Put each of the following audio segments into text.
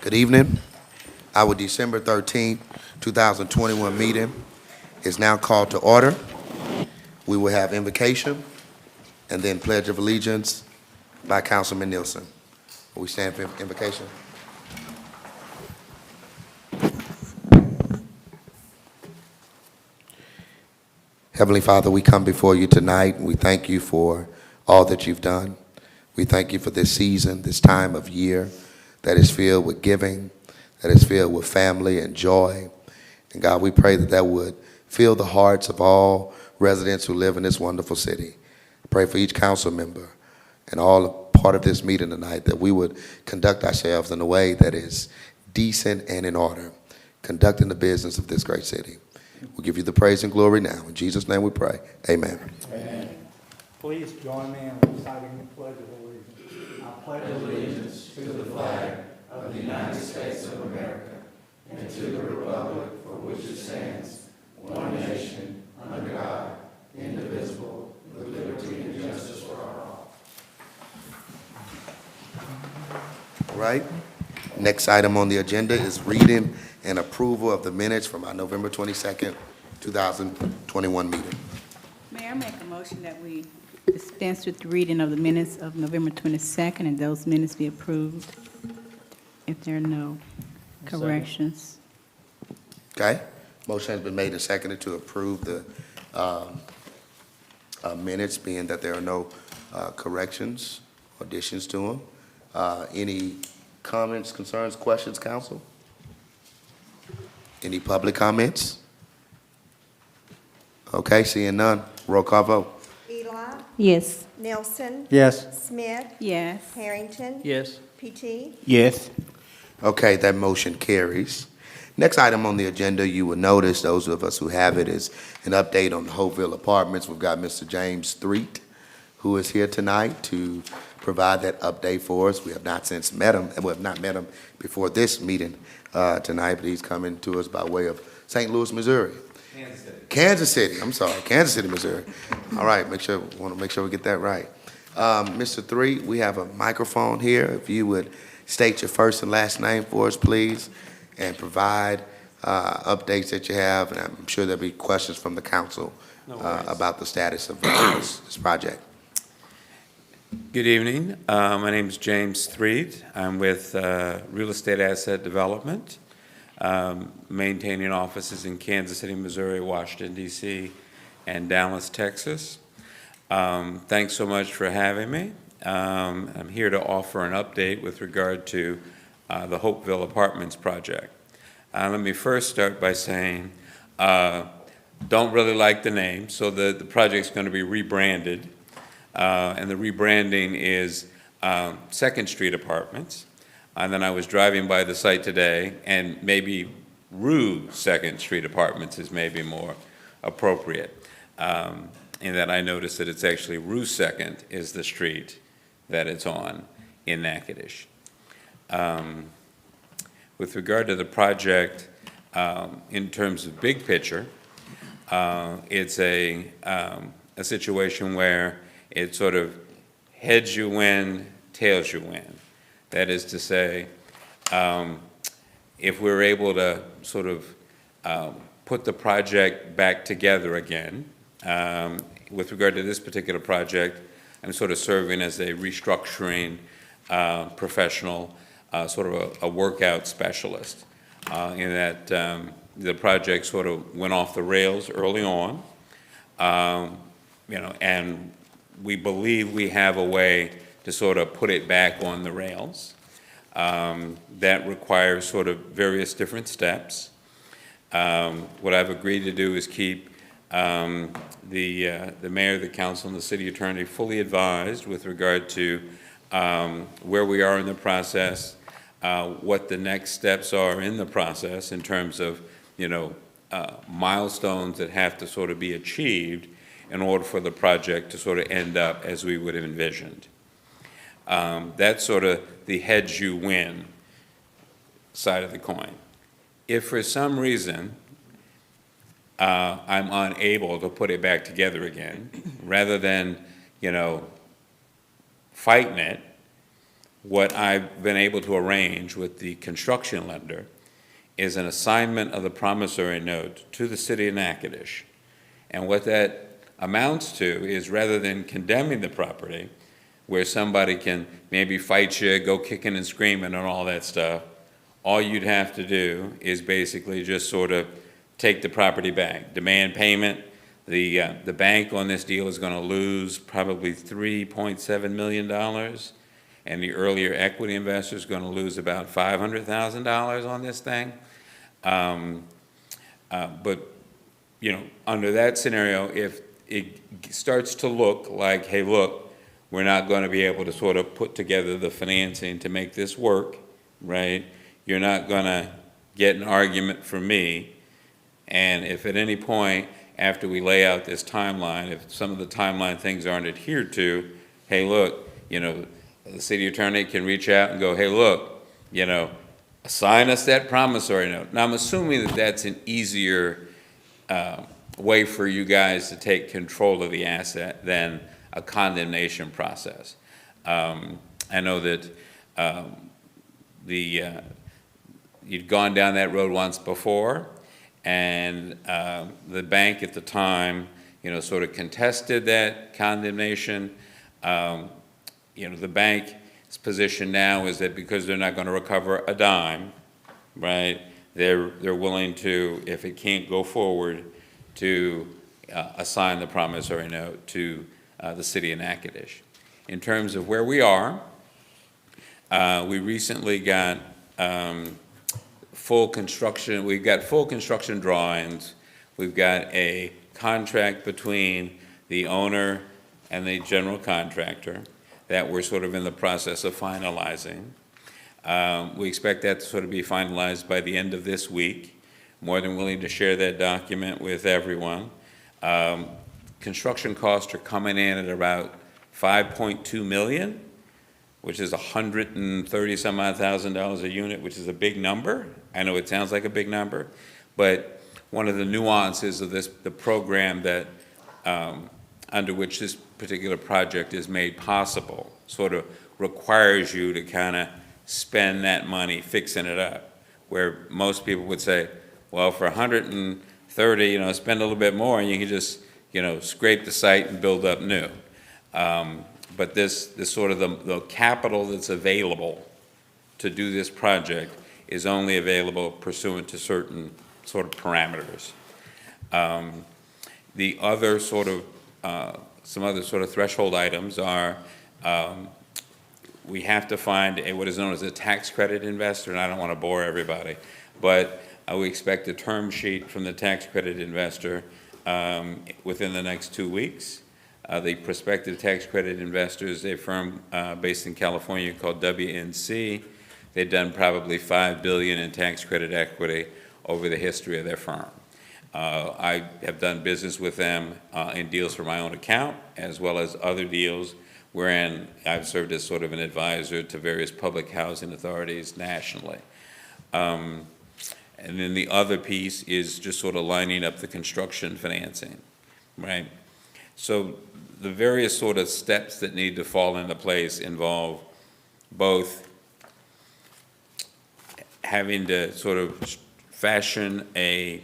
Good evening. Our December 13th, 2021 meeting is now called to order. We will have invocation and then pledge of allegiance by Councilman Nielsen. Will we stand for invocation? Heavenly Father, we come before you tonight. We thank you for all that you've done. We thank you for this season, this time of year that is filled with giving, that is filled with family and joy. And God, we pray that that would fill the hearts of all residents who live in this wonderful city. I pray for each council member and all part of this meeting tonight that we would conduct ourselves in a way that is decent and in order, conducting the business of this great city. We give you the praise and glory now. In Jesus' name we pray. Amen. Amen. Please join me in reciting the Pledge of Allegiance. I pledge allegiance to the flag of the United States of America and to the republic for which it stands, one nation, under God, indivisible, with liberty and justice for all. All right. Next item on the agenda is reading and approval of the minutes from our November 22nd, 2021 meeting. Mayor, I make a motion that we dispense with the reading of the minutes of November 22nd, and those minutes be approved if there are no corrections. Okay? Motion has been made and seconded to approve the minutes, being that there are no corrections or additions to them. Any comments, concerns, questions, council? Any public comments? Okay, seeing none. Roll call vote. Eli, Yes. Nelson, Yes. Smith, Yes. Harrington, Yes. PT, Yes. Okay, that motion carries. Next item on the agenda, you will notice, those of us who have it, is an update on the Hopeville Apartments. We've got Mr. James Threet, who is here tonight to provide that update for us. We have not since met him, and we have not met him before this meeting tonight, but he's coming to us by way of St. Louis, Missouri. Kansas City, I'm sorry, Kansas City, Missouri. All right, want to make sure we get that right. Mr. Threet, we have a microphone here. If you would state your first and last name for us, please, and provide updates that you have, and I'm sure there'll be questions from the council about the status of this project. Good evening. My name is James Threet. I'm with Real Estate Asset Development, maintaining offices in Kansas City, Missouri, Washington, D.C., and Dallas, Texas. Thanks so much for having me. I'm here to offer an update with regard to the Hopeville Apartments project. Let me first start by saying, don't really like the name, so the project's going to be rebranded. And the rebranding is 2nd Street Apartments. And then I was driving by the site today, and maybe Rue 2nd Street Apartments is maybe more appropriate, in that I noticed that it's actually Rue 2nd is the street that it's on in Natchitoches. With regard to the project, in terms of big picture, it's a situation where it sort of heads you win, tails you win. That is to say, if we're able to sort of put the project back together again, with regard to this particular project, I'm sort of serving as a restructuring professional, sort of a workout specialist, in that the project sort of went off the rails early on, and we believe we have a way to sort of put it back on the rails. That requires sort of various different steps. What I've agreed to do is keep the mayor, the council, and the city attorney fully advised with regard to where we are in the process, what the next steps are in the process in terms of, milestones that have to sort of be achieved in order for the project to sort of end up as we would have envisioned. That's sort of the hedge you win side of the coin. If for some reason I'm unable to put it back together again, rather than, fighting it, what I've been able to arrange with the construction lender is an assignment of the promissory note to the city of Natchitoches. And what that amounts to is, rather than condemning the property, where somebody can maybe fight you, go kicking and screaming and all that stuff, all you'd have to do is basically just sort of take the property back, demand payment. The bank on this deal is going to lose probably $3.7 million, and the earlier equity investor is going to lose about $500,000 on this thing. But, you know, under that scenario, if it starts to look like, hey, look, we're not going to be able to sort of put together the financing to make this work, right? You're not going to get an argument from me. And if at any point after we lay out this timeline, if some of the timeline things aren't adhered to, hey, look, you know, the city attorney can reach out and go, hey, look, you know, assign us that promissory note. Now, I'm assuming that that's an easier way for you guys to take control of the asset than a condemnation process. I know that you'd gone down that road once before, and the bank at the time, you know, sort of contested that condemnation. You know, the bank's position now is that because they're not going to recover a dime, right, they're willing to, if it can't go forward, to assign the promissory note to the city of Natchitoches. In terms of where we are, we recently got full construction. We've got full construction drawings. We've got a contract between the owner and the general contractor that we're sort of in the process of finalizing. We expect that to sort of be finalized by the end of this week. More than willing to share that document with everyone. Construction costs are coming in at about $5.2 million, which is $130 some odd thousand a unit, which is a big number. I know it sounds like a big number, but one of the nuances of this, the program that under which this particular project is made possible, sort of requires you to kind of spend that money fixing it up, where most people would say, well, for 130, you know, spend a little bit more and you can just, you know, scrape the site and build up new. But this sort of the capital that's available to do this project is only available pursuant to certain sort of parameters. The other sort of, some other sort of threshold items are, we have to find what is known as a tax credit investor, and I don't want to bore everybody, but we expect a term sheet from the tax credit investor within the next 2 weeks. The prospective tax credit investor is a firm based in California called WNC. They've done probably $5 billion in tax credit equity over the history of their firm. I have done business with them in deals for my own account, as well as other deals wherein I've served as sort of an advisor to various public housing authorities nationally. And then the other piece is just sort of lining up the construction financing, right? So the various sort of steps that need to fall into place involve both having to sort of fashion a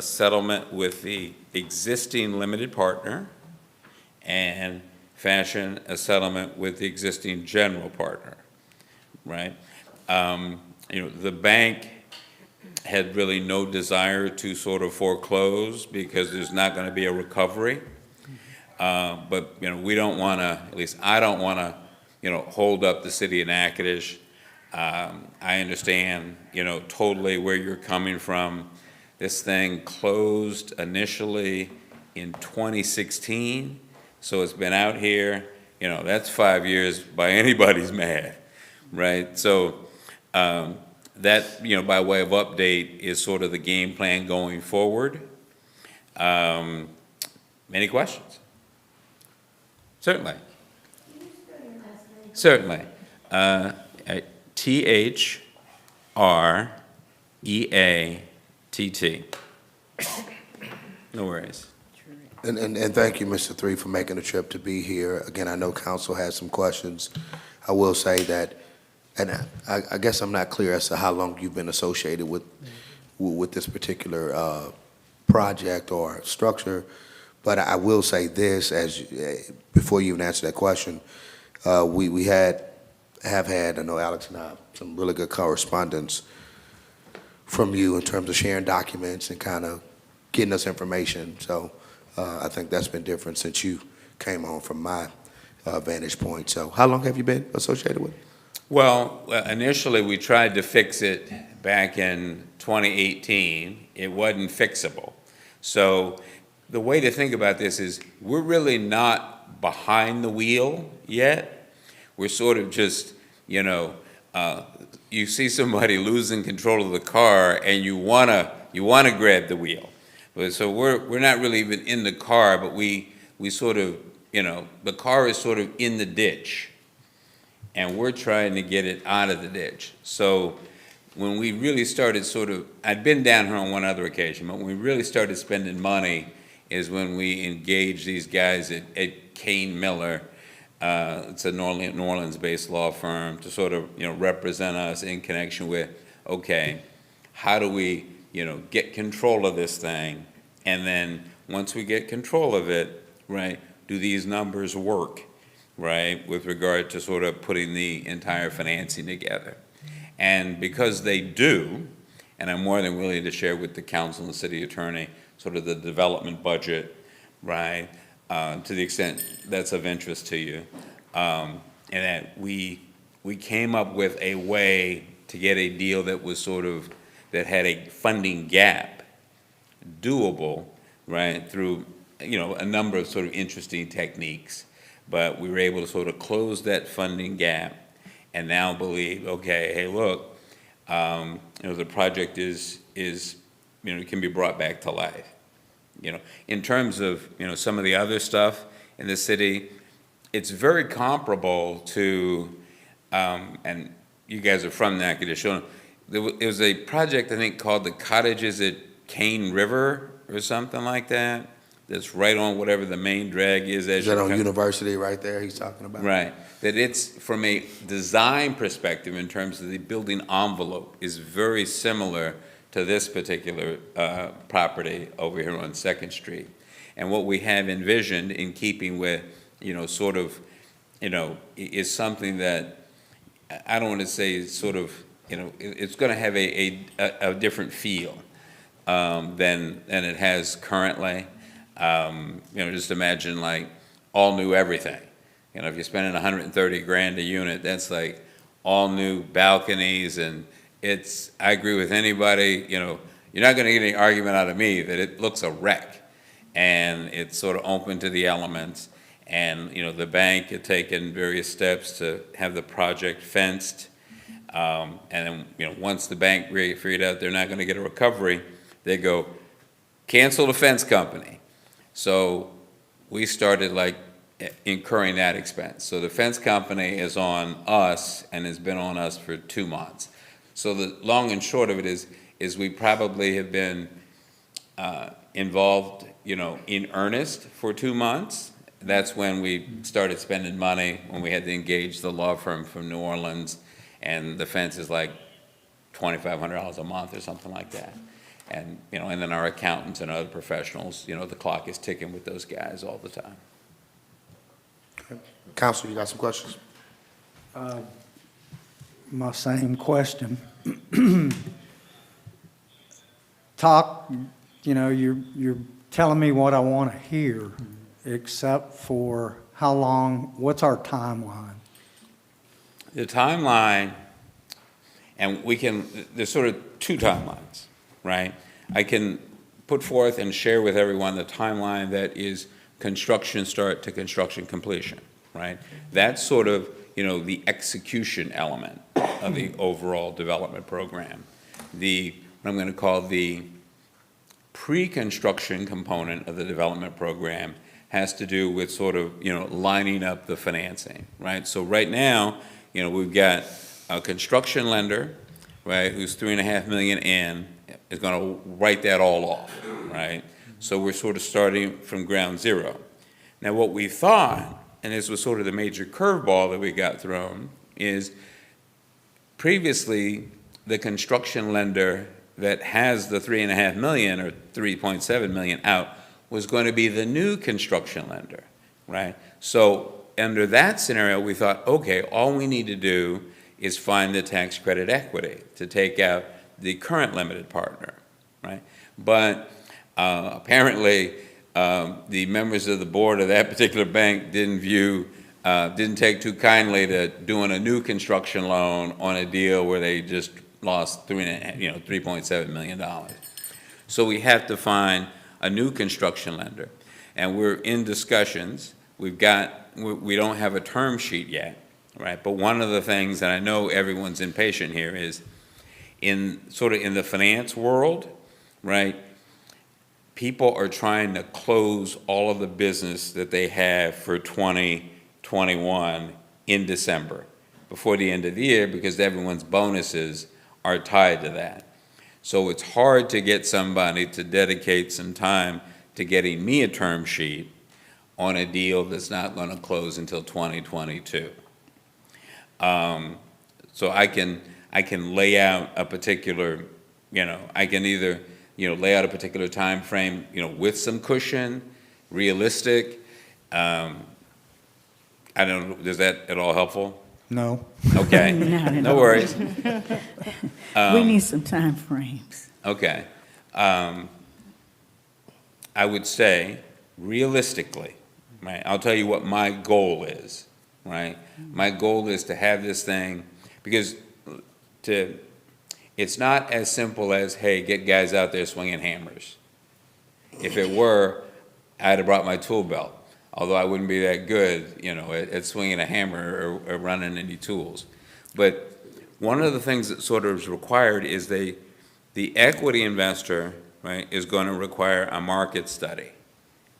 settlement with the existing limited partner and fashion a settlement with the existing general partner, right? You know, the bank had really no desire to sort of foreclose because there's not going to be a recovery. But, you know, we don't want to, at least I don't want to, you know, hold up the city of Natchitoches. I understand, you know, totally where you're coming from. This thing closed initially in 2016, so it's been out here, you know, that's 5 years by anybody's math, right? So that, you know, by way of update is sort of the game plan going forward. Any questions? Certainly. Certainly. THREATT. No worries. And thank you, Mr. Three, for making the trip to be here. Again, I know council has some questions. I will say that, and I guess I'm not clear as to how long you've been associated with this particular project or structure, but I will say this, before you even answer that question, we have had, I know Alex and I, some really good correspondence from you in terms of sharing documents and kind of getting us information. So I think that's been different since you came on from my vantage point. So how long have you been associated with it? Well, initially, we tried to fix it back in 2018. It wasn't fixable. So the way to think about this is we're really not behind the wheel yet. We're sort of just, you see somebody losing control of the car and you wanna grab the wheel. But so we're not really even in the car, but we sort of, the car is sort of in the ditch, and we're trying to get it out of the ditch. So when we really started I'd been down here on one other occasion, but when we really started spending money is when we engaged these guys at Kane Miller. It's a New Orleans-based law firm to sort of, represent us in connection with, okay, how do we, get control of this thing? And then once we get control of it, right, do these numbers work, right, with regard to sort of putting the entire financing together? And because they do, and I'm more than willing to share with the council and the city attorney sort of the development budget, right, to the extent that's of interest to you, and that we came up with a way to get a deal that was that had a funding gap, doable, right, through, a number of sort of interesting techniques. But we were able to sort of close that funding gap and now believe, okay, hey, look, the project is can be brought back to life. In terms of, some of the other stuff in the city, it's very comparable to, and you guys are from Natchitoches. It was a project, I think, called the Cottages at Cane River or something like that. That's right on whatever the main drag is. Is that on University right there he's talking about? Right. That it's, from a design perspective in terms of the building envelope, is very similar to this particular property over here on 2nd Street. And what we have envisioned in keeping with, is something that I don't want to say is sort of, it's going to have a different feel than it has currently. Just imagine like all new everything. If you're spending 130 grand a unit, that's like all new balconies, and I agree with anybody, you're not going to get any argument out of me that it looks a wreck, and it's sort of open to the elements. And, the bank had taken various steps to have the project fenced. And then, once the bank figured out they're not going to get a recovery, they go, cancel the fence company. So we started like incurring that expense. So the fence company is on us and has been on us for 2 months. So the long and short of it is we probably have been involved, in earnest for 2 months. That's when we started spending money, when we had to engage the law firm from New Orleans, and the fence is like $2,500 a month or something like that. And, and then our accountants and other professionals, the clock is ticking with those guys all the time. Counsel, you got some questions? My same question. You're telling me what I want to hear, except for how long, what's our timeline? The timeline, and there's sort of 2 timelines, right? I can put forth and share with everyone the timeline that is construction start to construction completion, right? That's sort of, the execution element of the overall development program. What I'm going to call the pre-construction component of the development program has to do with sort of, lining up the financing, right? So right now, we've got a construction lender, right, who's $3.5 million in, is going to write that all off, right? So we're sort of starting from ground zero. Now, what we thought, and this was sort of the major curveball that we got thrown, is previously the construction lender that has the 3.5 million or 3.7 million out was going to be the new construction lender, right? So under that scenario, we thought, okay, all we need to do is find the tax credit equity to take out the current limited partner, right? But apparently, the members of the board of that particular bank didn't take too kindly to doing a new construction loan on a deal where they just lost $3.7 million. So we have to find a new construction lender, and we're in discussions. We don't have a term sheet yet, right? But one of the things that I know everyone's impatient here is in the finance world, right? People are trying to close all of the business that they have for 2021 in December, before the end of the year, because everyone's bonuses are tied to that. So it's hard to get somebody to dedicate some time to getting me a term sheet on a deal that's not going to close until 2022. So I can lay out a particular, I can either lay out a particular time frame, with some cushion, realistic. I don't know, is that at all helpful? No. Okay, Not at no all. worries. We need some time frames. Okay. I would say, realistically, right, I'll tell you what my goal is, right? My goal is to have this thing, because it's not as simple as, hey, get guys out there swinging hammers. If it were, I'd have brought my tool belt, although I wouldn't be that good, at swinging a hammer or running any tools. But one of the things that sort of is required is the equity investor, right, is going to require a market study,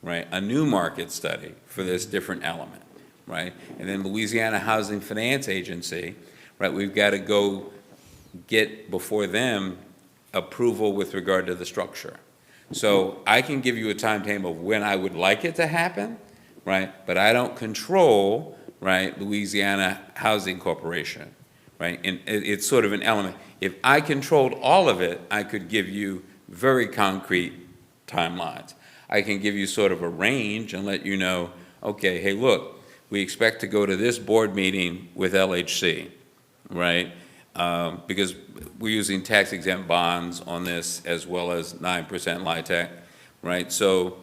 right, a new market study for this different element, right? And then Louisiana Housing Finance Agency, right, we've got to go get before them approval with regard to the structure. So I can give you a timetable of when I would like it to happen, right? But I don't control, right, Louisiana Housing Corporation, right? And it's sort of an element. If I controlled all of it, I could give you very concrete timelines. I can give you sort of a range and let you know, okay, hey, look, we expect to go to this board meeting with LHC, right? Because we're using tax-exempt bonds on this as well as 9% LIHTC, right? So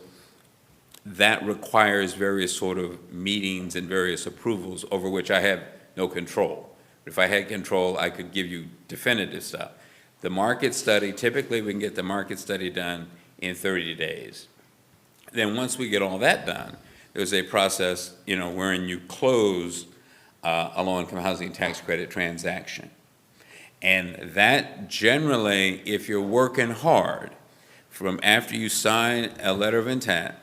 that requires various sort of meetings and various approvals over which I have no control. If I had control, I could give you definitive stuff. The market study, typically we can get the market study done in 30 days. Then once we get all that done, there's a process, wherein you close a low-income housing tax credit transaction. And that generally, if you're working hard, from after you sign a letter of intent,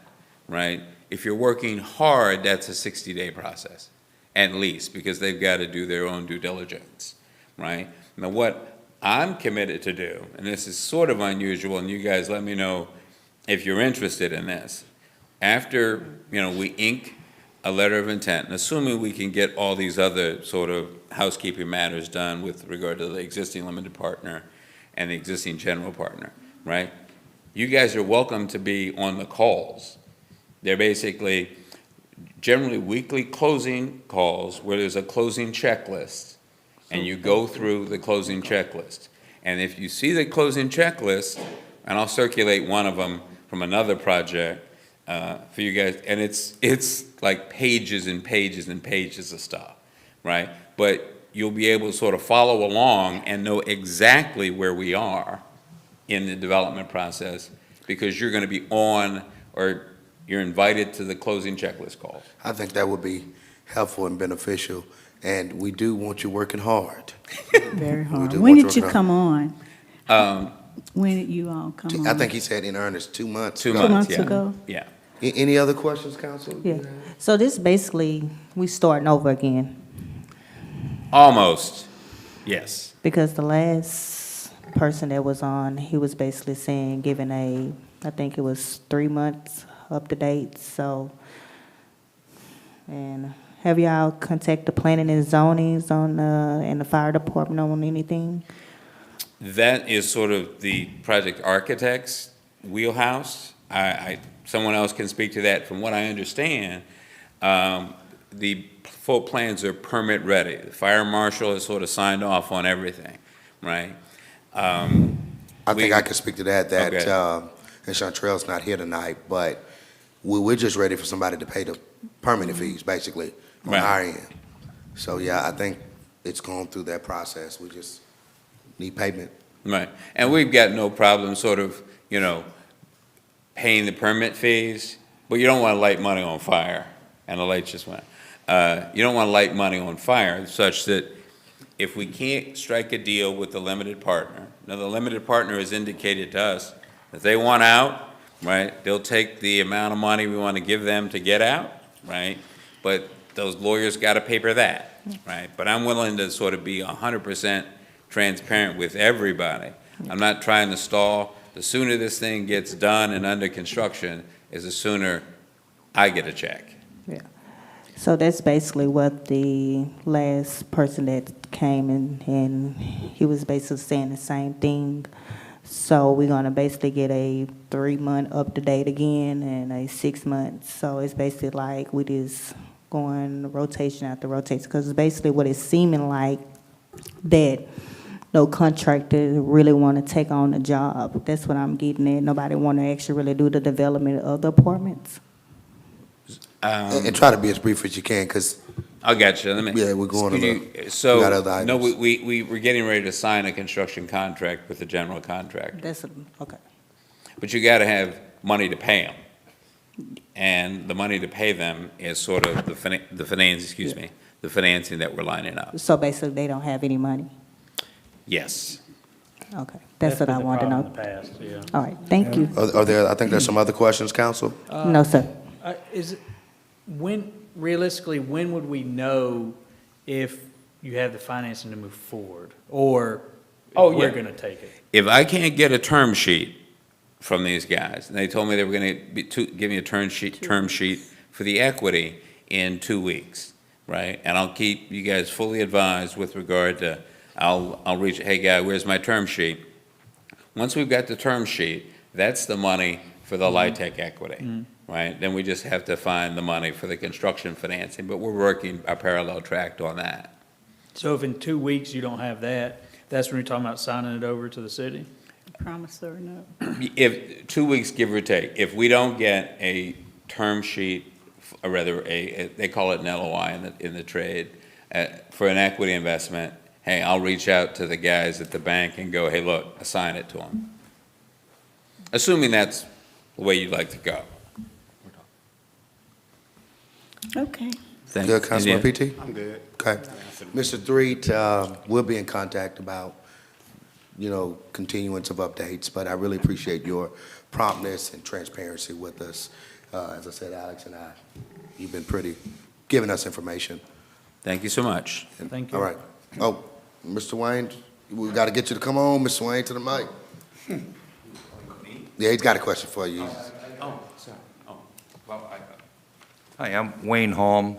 right? If you're working hard, that's a 60-day process, at least, because they've got to do their own due diligence, right? Now, what I'm committed to do, and this is sort of unusual, and you guys let me know if you're interested in this. After, we ink a letter of intent, and assuming we can get all these other sort of housekeeping matters done with regard to the existing limited partner and the existing general partner, right? You guys are welcome to be on the calls. They're basically generally weekly closing calls where there's a closing checklist, and you go through the closing checklist. And if you see the closing checklist, and I'll circulate one of them from another project for you guys, and it's like pages and pages and pages of stuff, right? But you'll be able to sort of follow along and know exactly where we are in the development process, because you're going to be on, or you're invited to the closing checklist calls. I think that would be helpful and beneficial, and we do want you working hard. Very hard. do When want did you your come on? When did you all come on? I think he said in earnest 2 months. 2 ago. 2 months, months ago? Yeah. Any other questions, council? Yeah, so this basically, we starting over again, Almost, yes. because the last person that was on, he was basically saying, giving a I think it was 3 months up to date, so. And have y'all contacted planning and zonings on, and the fire department on anything? That is sort of the project architect's wheelhouse. Someone else can speak to that. From what I understand, the full plans are permit ready. The fire marshal has sort of signed off on everything, right? I think I can speak to that, Okay. and Chantrell's not here tonight, but we're just ready for somebody to pay the permanent fees, basically, on Right. our end. So, yeah, I think it's going through that process. We just need payment. Right, and we've got no problem sort of, paying the permit fees, but you don't want to light money on fire, and the lights just went. You don't want to light money on fire such that if we can't strike a deal with the limited partner, now the limited partner has indicated to us that they want out, right, they'll take the amount of money we want to give them to get out, right? But those lawyers got to paper that, right? But I'm willing to sort of be 100% transparent with everybody. I'm not trying to stall. The sooner this thing gets done and under construction is the sooner I get a check. Yeah. So that's basically what the last person that came and he was basically saying the same thing. So we're gonna basically get a 3-month up to date again and a 6 months. So it's basically like we just going rotation after rotation, because it's basically what it's seeming like that no contractor really want to take on the job. That's what I'm getting at. Nobody want to actually really do the development of the apartments. And try to be as brief as you can, because I got you. Yeah, we're going to Could the- you- So, we got other no, items. we're getting ready to sign a construction contract with the general contractor. That's, okay. But you got to have money to pay them. And the money to pay them is sort of the financing that we're lining up. So basically, they don't have any money? Yes. Okay, that's what I been the wanted to problem know. in the past, yeah. All right, thank you. Are there, I think there's some other questions, council? No, sir. Is it, realistically, when would we know if you have the financing to move forward? Or Oh, if we're yeah. going to take it? If I can't get a term sheet from these guys, and they told me they were going to give me a term sheet for the equity in 2 weeks, right? And I'll keep you guys fully advised with regard to, I'll reach, hey, guy, where's my term sheet? Once we've got the term sheet, that's the money for the LIHTC equity, right? Then we just have to find the money for the construction financing, but we're working a parallel track on that. So if in 2 weeks you don't have that, that's when you're talking about signing it over to the city? Promissory note. If, 2 weeks, give or take, if we don't get a term sheet, or rather they call it an LOI in the trade, for an equity investment, hey, I'll reach out to the guys at the bank and go, hey, look, assign it to them. Assuming that's the way you'd like to go. Okay. Thank Good, Councilman you. PT? I'm good. Okay. Mr. Threet, we'll be in contact about, continuance of updates, but I really appreciate your promptness and transparency with us. As I said, Alex and I, you've been giving us information. Thank you so much. Thank you. All right. Oh, Mr. Wayne, we got to get you to come on, Mr. Wayne, to the mic. Yeah, he's got a question for you. Oh, sorry. Oh, well, Hi, I'm Wayne Holm.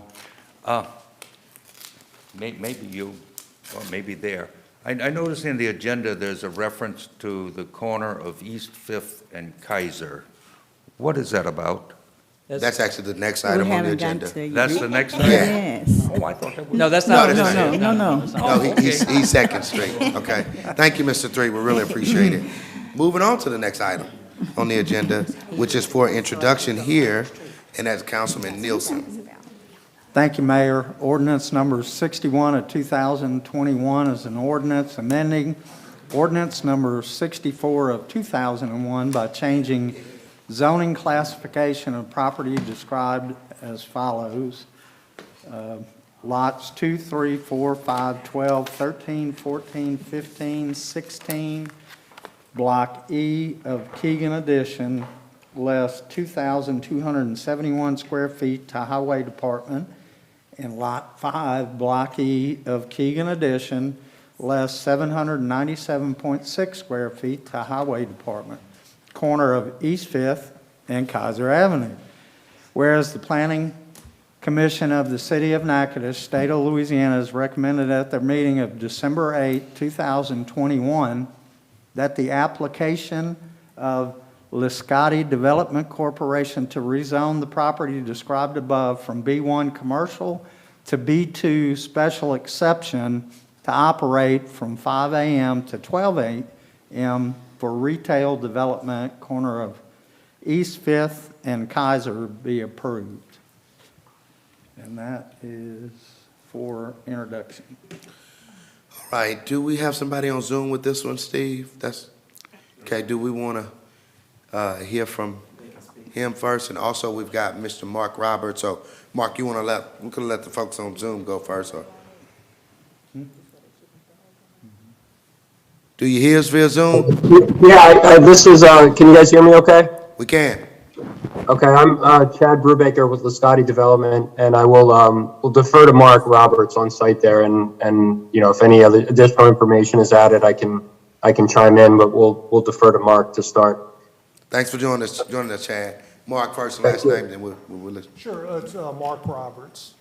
Maybe you, or maybe there. I noticed in the agenda, there's a reference to the corner of East Fifth and Kaiser. What is that about? That's actually the next We item on the haven't gotten agenda. to you. That's the next item? Yes. Oh, I thought that was... No, that's No, not. that's No, it. no, no, no. No, he's Second Street. Okay. Thank you, Mr. Threet. We really appreciate it. Moving on to the next item on the agenda, which is for introduction here, and that's Councilman Nielsen. Thank you, Mayor. Ordinance number 61 of 2021 is an ordinance amending ordinance number 64 of 2001 by changing zoning classification of property described as follows. Lots 2, 3, 4, 5, 12, 13, 14, 15, 16, Block E of Keegan Addition, less 2,271 square feet to Highway Department, and Lot 5, Block E of Keegan Addition, less 797.6 square feet to Highway Department. corner of East Fifth and Kaiser Avenue. Whereas the Planning Commission of the City of Natchitoches, State of Louisiana, has recommended at their meeting of December 8, 2021, that the application of Lease Development Corporation to rezone the property described above from B1 commercial to B2 special exception to operate from 5 a.m. to 12 a.m. for retail development, corner of East Fifth and Kaiser, be approved. And that is for introduction. All right, do we have somebody on Zoom with this one, Steve? That's, okay, do we want to hear from him first? And also, we've got Mr. Mark Roberts. So, Mark, you want to we could let the folks on Zoom go first, or? Do you hear us via Zoom? Yeah, this is, can you guys hear me okay? We can. Okay, I'm Chad Brubaker with Lascati Development, and I will defer to Mark Roberts on site there, and you know, if any other additional information is added, I can chime in, but we'll defer to Mark to start. Thanks for joining us, Chad. Mark, first and last name, then we'll listen. Sure, it's Mark Roberts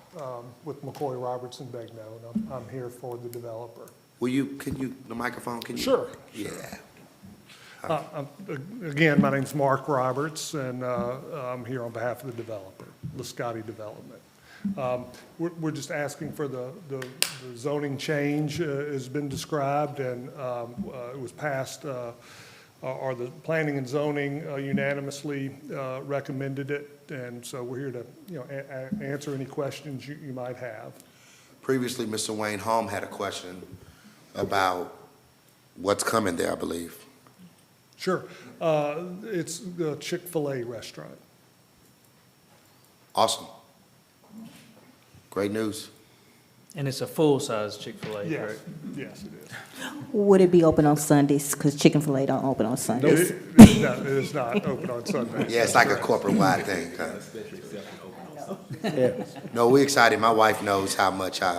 with McCoy Roberts and Begno, and I'm here for the developer. The microphone, can you? Sure. Yeah. Again, my name's Mark Roberts, and I'm here on behalf of the developer, Lascati Development. We're just asking for the zoning change has been described, and it was passed, or the planning and zoning unanimously recommended it, and so we're here to answer any questions you might have. Previously, Mr. Wayne Holm had a question about what's coming there, I believe. Sure. It's the Chick-fil-A restaurant. Awesome. Great news. And it's a full-size Chick-fil-A, Yes, correct? yes, it is. Would it be open on Sundays? Because Chick-fil-A don't open on Sundays. It is not open on Sundays. Yeah, it's like a corporate-wide thing. Yeah. No, we're excited. My wife knows how much I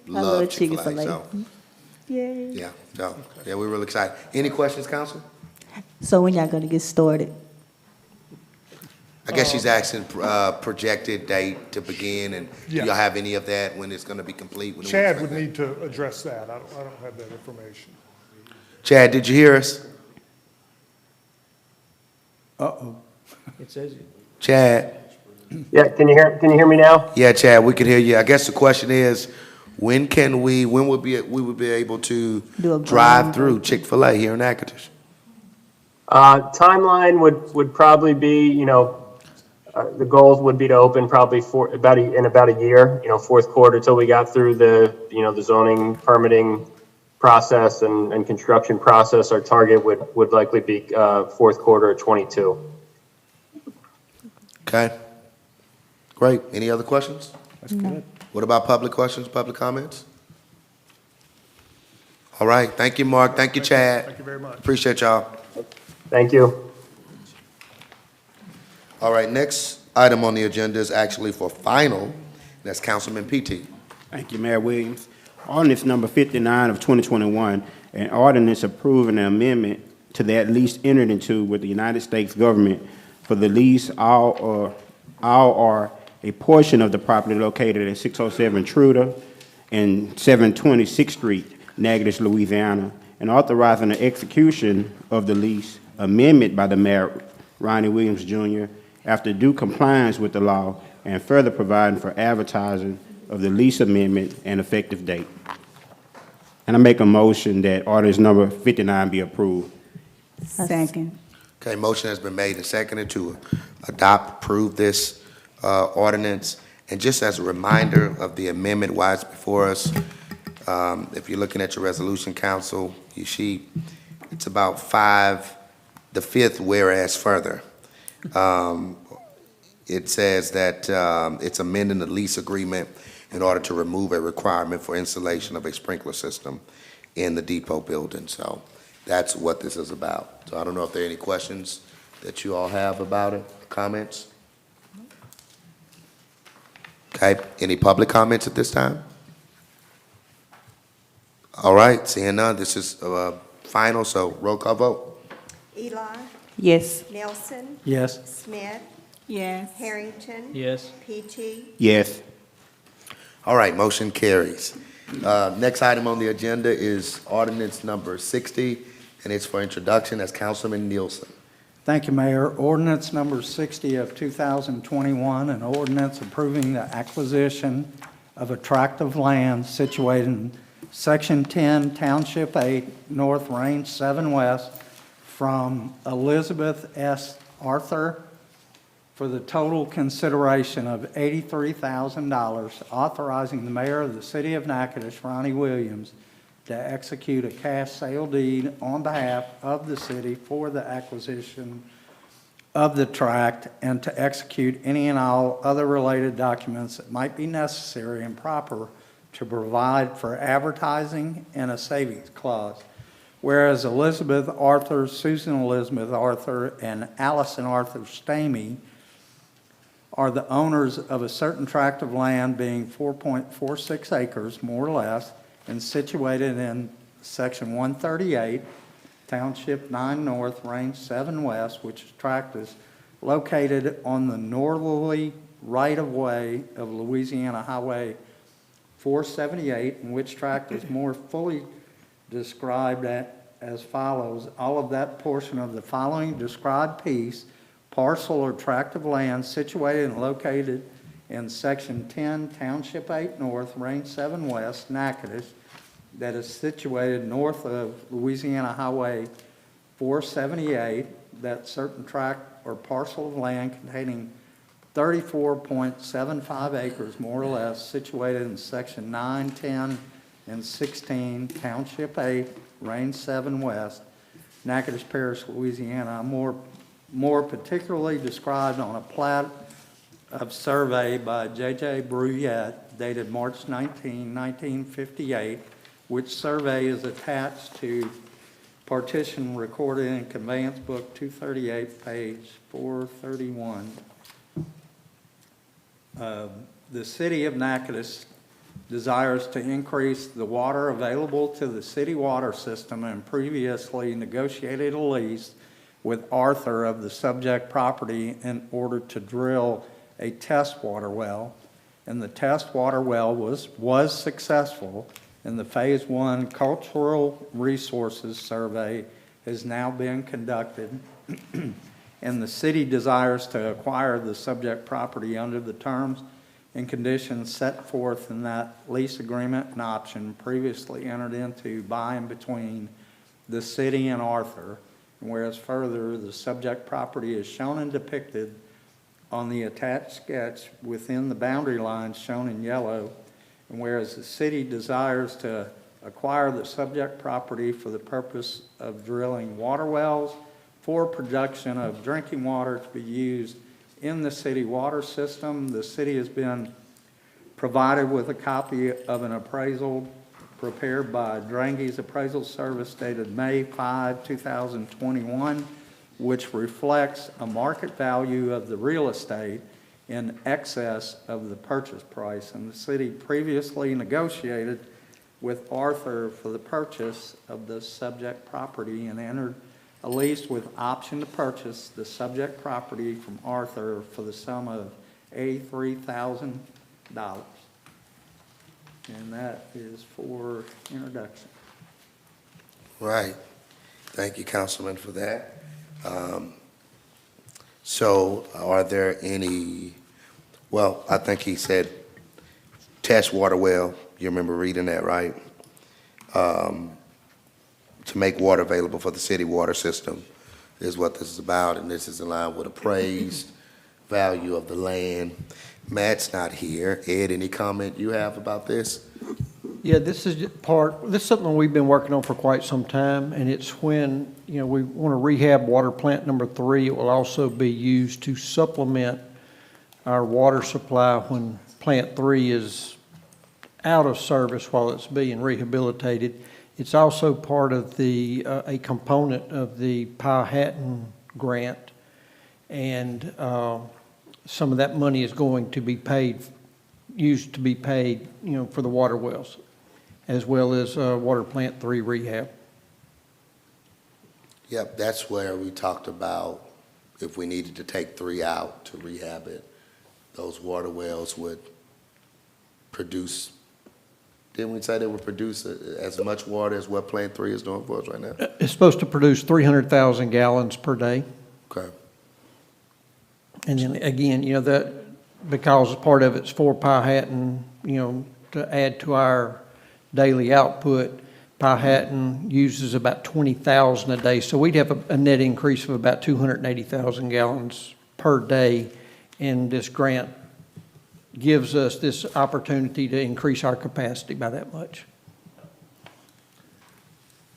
love Chick-fil-A, Chick-fil-A. so, Yay. yeah, we're really excited. Any questions, council? So when y'all gonna get started? I guess she's asking projected date to begin, and do Yeah. y'all have any of that, when it's gonna be complete? When do we Chad expect would that? need to address that. I don't have that information. Chad, did you hear us? Uh-oh. It says Chad? Yeah, can you hear me now? Yeah, Chad, we can hear you. I guess the question is, when we would be able to Do a drive ground- through Chick-fil-A here in Natchitoches? Timeline would probably be, you know, the goals would be to open probably in about a year, you know, fourth quarter, till we got through the zoning permitting process and construction process. Our target would likely be fourth quarter of 22. Okay. Great. Any other questions? That's good. What about public questions, public comments? All right. Thank you, Mark. Thank you, Chad. Thank you very much. Appreciate y'all. Thank you. All right, next item on the agenda is actually for final. That's Councilman PT. Thank you, Mayor Williams. Ordinance number 59 of 2021, an ordinance approving an amendment to that lease entered into with the United States government for the lease all or a portion of the property located at 607 Truder and 720 6th Street, Natchitoches, Louisiana, and authorizing the execution of the lease amendment by the Mayor, Ronnie Williams, Jr., after due compliance with the law, and further providing for advertising of the lease amendment and effective date. And I make a motion that ordinance number 59 be approved. Second. Okay, motion has been made and seconded to approve this ordinance. And just as a reminder of the amendment, why it's before us, if you're looking at your resolution, council, your sheet, it's about the fifth whereas further. It says that it's amending the lease agreement in order to remove a requirement for installation of a sprinkler system in the depot building. So that's what this is about. So I don't know if there are any questions that you all have about it, comments? Okay, any public comments at this time? All right, seeing none, this is final, so roll call vote. Eli, Yes. Nelson, Yes. Smith, Yes. Harrington. Yes. Peachy, Yes. All right, motion carries. Next item on the agenda is ordinance number 60, and it's for introduction. That's Councilman Nielsen. Thank you, Mayor. Ordinance number 60 of 2021, an ordinance approving the acquisition of a tract of land situated in Section 10, Township 8, North, Range 7 West, from Elizabeth S. Arthur for the total consideration of $83,000, authorizing the mayor of the city of Natchitoches, Ronnie Williams, to execute a cash sale deed on behalf of the city for the acquisition of the tract and to execute any and all other related documents that might be necessary and proper to provide for advertising and a savings clause. Whereas Elizabeth Arthur, Susan Elizabeth Arthur, and Allison Arthur Stamey are the owners of a certain tract of land being 4.46 acres, more or less, and situated in Section 138, Township 9 North, Range 7 West, which tract is located on the northerly right-of-way of Louisiana Highway 478, and which tract is more fully described as follows. All of that portion of the following described piece, parcel or tract of land situated and located in Section 10, Township 8 North, Range 7 West, Natchitoches, that is situated north of Louisiana Highway 478, that certain tract or parcel of land containing 34.75 acres, more or less, situated in Section 9, 10, and 16, Township 8, Range 7 West, Natchitoches Parish, Louisiana, more particularly described on a plat of survey by J.J. Bruyette dated March 19, 1958, which survey is attached to partition recorded in Conveyance Book 238, page 431. The city of Natchitoches desires to increase the water available to the city water system and previously negotiated a lease with Arthur of the subject property in order to drill a test water well. And the test water well was successful, and the Phase 1 Cultural Resources Survey has now been conducted. And the city desires to acquire the subject property under the terms and conditions set forth in that lease agreement and option previously entered into by and between the city and Arthur. And whereas further, the subject property is shown and depicted on the attached sketch within the boundary lines shown in yellow. And whereas the city desires to acquire the subject property for the purpose of drilling water wells for production of drinking water to be used in the city water system, the city has been provided with a copy of an appraisal prepared by Drangy's Appraisal Service dated May 5, 2021, which reflects a market value of the real estate in excess of the purchase price. And the city previously negotiated with Arthur for the purchase of the subject property and entered a lease with option to purchase the subject property from Arthur for the sum of $83,000. And that is for introduction. Right. Thank you, Councilman, for that. So are there any, well, I think he said test water well. You remember reading that, right? To make water available for the city water system is what this is about, and this is in line with appraised value of the land. Matt's not here. Ed, any comment you have about this? Yeah, this is something we've been working on for quite some time, and it's when, we want to rehab water plant number 3. It will also be used to supplement our water supply when plant 3 is out of service while it's being rehabilitated. It's also part of a component of the Powhatan grant, and some of that money is going to be used to be paid, for the water wells, as well as water plant 3 rehab. Yep, that's where we talked about if we needed to take 3 out to rehab it, those water wells would produce, didn't we say they would produce as much water as what Plant 3 is doing for us right now? It's supposed to produce 300,000 gallons per day. Okay. And then again, you know, that, because part of it's for Powhatan, you know, to add to our daily output, Powhatan uses about 20,000 a day. So we'd have a net increase of about 280,000 gallons per day. And this grant gives us this opportunity to increase our capacity by that much.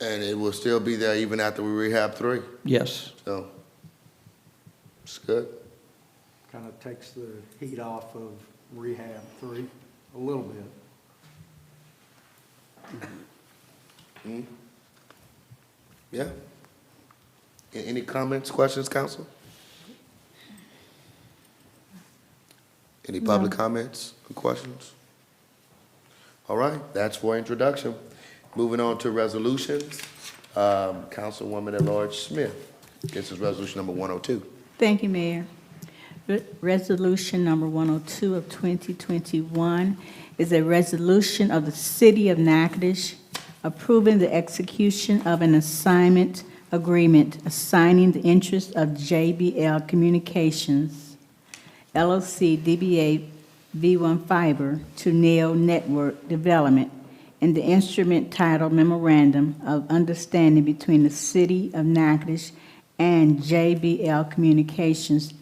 And it will still be there even after we rehab 3? Yes. So, it's good. Kind of takes the heat off of rehab 3 a little bit. Yeah. Any comments, questions, council? Any public comments or questions? All right, that's for introduction. Moving on to resolutions. Councilwoman at-large Smith. This is resolution number 102. Thank you, Mayor. Resolution number 102 of 2021 is a resolution of the City of Natchitoches approving the execution of an assignment agreement assigning the interest of JBL Communications, LLC DBA V1 Fiber to Neo Network Development in the instrument titled Memorandum of Understanding between the City of Natchitoches and JBL Communications,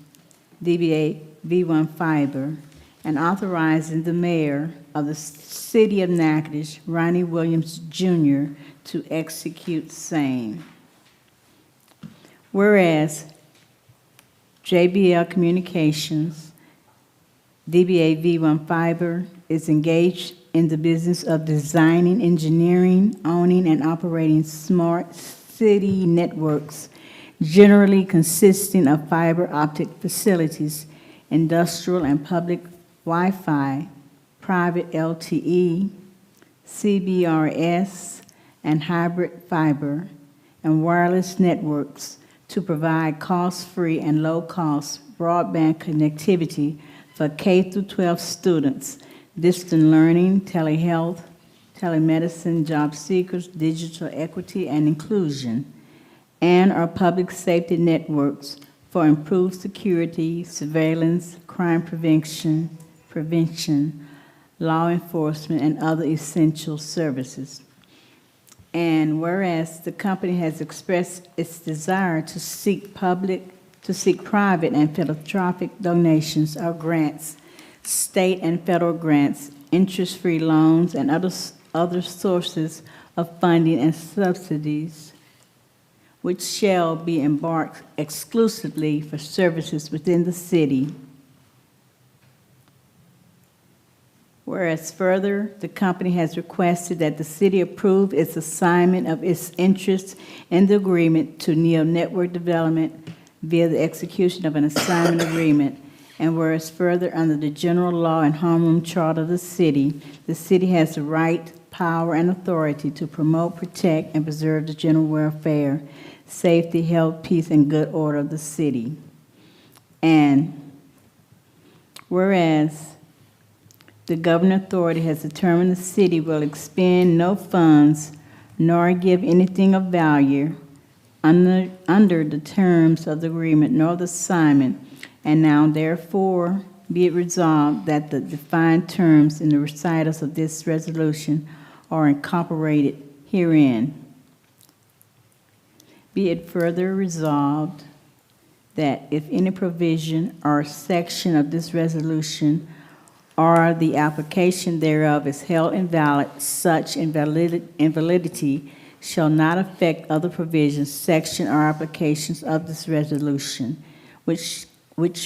DBA V1 Fiber, and authorizing the mayor of the City of Natchitoches, Ronnie Williams Jr., to execute same. Whereas JBL Communications, DBA V1 Fiber, is engaged in the business of designing, engineering, owning, and operating smart city networks, generally consisting of fiber optic facilities, industrial and public Wi-Fi, private LTE, CBRS, and hybrid fiber and wireless networks to provide cost-free and low-cost broadband connectivity for K-12 students, distant learning, telehealth, telemedicine, job seekers, digital equity and inclusion, and our public safety networks for improved security, surveillance, crime prevention, law enforcement, and other essential services. And whereas the company has expressed its desire to seek private and philanthropic donations or grants, state and federal grants, interest-free loans, and other sources of funding and subsidies, which shall be embarked exclusively for services within the city. Whereas further, the company has requested that the city approve its assignment of its interest in the agreement to Neo Network Development via the execution of an assignment agreement. And whereas further, under the general law and homeroom charter of the city has the right, power, and authority to promote, protect, and preserve the general welfare, safety, health, peace, and good order of the city. And whereas the governing authority has determined the city will expend no funds nor give anything of value under the terms of the agreement nor the assignment, and now therefore be it resolved that the defined terms in the recitals of this resolution are incorporated herein. Be it further resolved that if any provision or section of this resolution or the application thereof is held invalid, such invalidity shall not affect other provisions, section, or applications of this resolution, which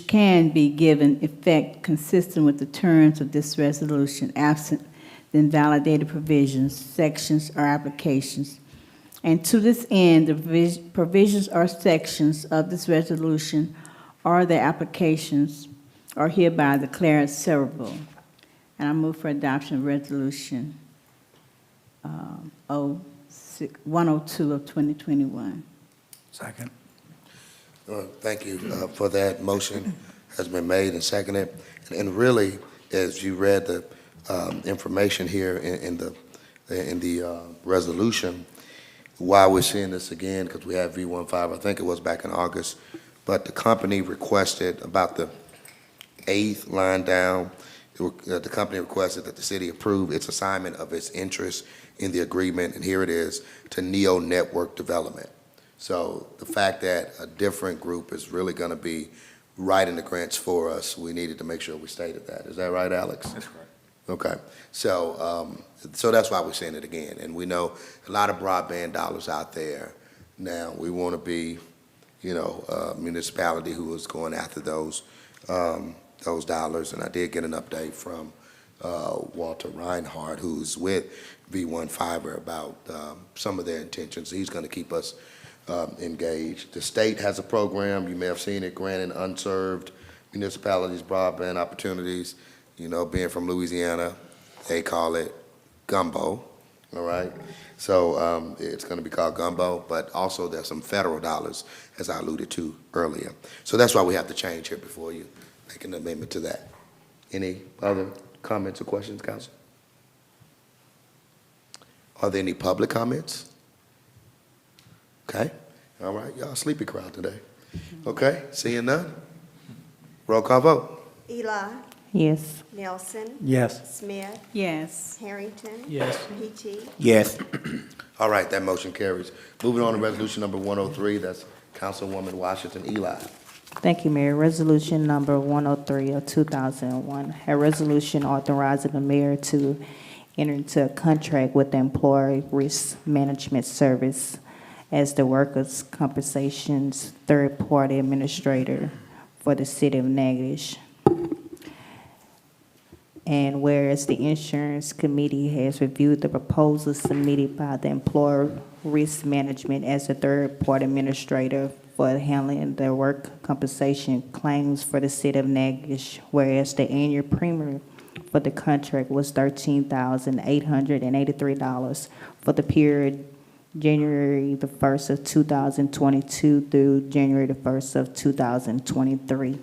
can be given effect consistent with the terms of this resolution, absent the invalidated provisions, sections, or applications. And to this end, the provisions or sections of this resolution or their applications are hereby declared severable. And I move for adoption of resolution 102 of 2021. Second. Thank you for that. Motion has been made and seconded. And really, as you read the information here in the resolution, why we're seeing this again, because we had V15, I think it was back in August, but the company requested about the 8th line down, the company requested that the city approve its assignment of its interest in the agreement, and here it is, to Neo Network Development. So the fact that a different group is really going to be writing the grants for us, we needed to make sure we stated that. Is that right, Alex? That's correct. Okay, so that's why we're saying it again, and we know a lot of broadband dollars out there. Now, we want to be, a municipality who is going after those dollars, and I did get an update from Walter Reinhardt, who's with V1 Fiber, about some of their intentions. He's going to keep us engaged. The state has a program, you may have seen it, granting unserved municipalities broadband opportunities. Being from Louisiana, they call it gumbo, all right? So it's going to be called gumbo, but also there's some federal dollars, as I alluded to earlier. So that's why we have to change here before you make an amendment to that. Any other comments or questions, council? Are there any public comments? Okay, all right, y'all sleepy crowd today. Okay, seeing none? Roll call vote. Eli. Yes. Nelson. Yes. Smith. Yes. Harrington. Yes. Petey. Yes. All right, that motion carries. Moving on to resolution number 103, that's Councilwoman Washington Eli. Thank you, Mayor. Resolution number 103 of 2001, a resolution authorizing the mayor to enter into a contract with the Employee Risk Management Service as the workers' compensation's third-party administrator for the city of Natchitoches. And whereas the insurance committee has reviewed the proposal submitted by the Employer Risk Management as a third-party administrator for handling the work compensation claims for the city of Natchitoches, whereas the annual premium for the contract was $13,883 for the period January the 1st of 2022 through January the 1st of 2023.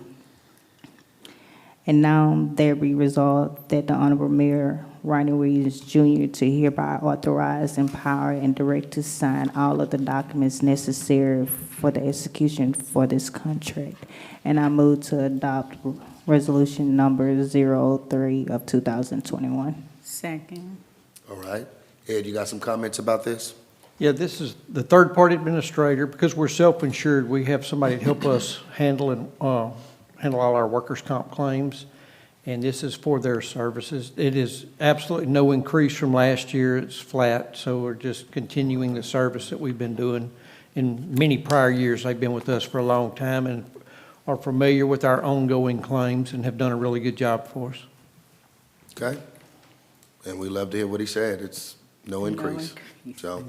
And now there be resolved that the Honorable Mayor Ronnie Williams Jr. to hereby authorize, empower, and direct to sign all of the documents necessary for the execution for this contract. And I move to adopt resolution number 03 of 2021. Second. All right. Ed, you got some comments about this? Yeah, this is the third-party administrator. Because we're self-insured, we have somebody to help us handle all our workers' comp claims, and this is for their services. It is absolutely no increase from last year. It's flat, so we're just continuing the service that we've been doing in many prior years. They've been with us for a long time and are familiar with our ongoing claims and have done a really good job for us. Okay. And we love to hear what he said. It's no increase. So,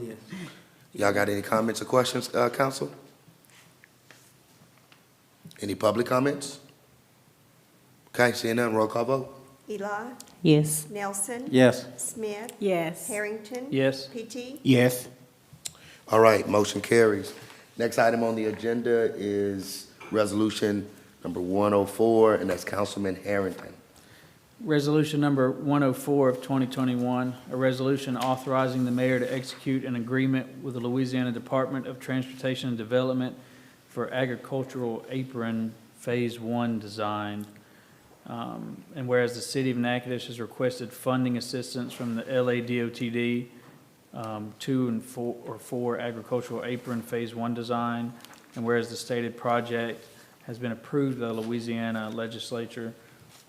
y'all got any comments or questions, council? Any public comments? Okay, seeing none, roll call vote. Eli. Yes. Nelson. Yes. Smith. Yes. Harrington. Yes. Petey. Yes. All right, motion carries. Next item on the agenda is resolution number 104, and that's Councilman Harrington. Resolution number 104 of 2021, a resolution authorizing the mayor to execute an agreement with the Louisiana Department of Transportation and Development for agricultural apron Phase 1 design. And whereas the city of Natchitoches has requested funding assistance from the LADOTD 2 and 4 agricultural apron Phase 1 design, and whereas the stated project has been approved by the Louisiana legislature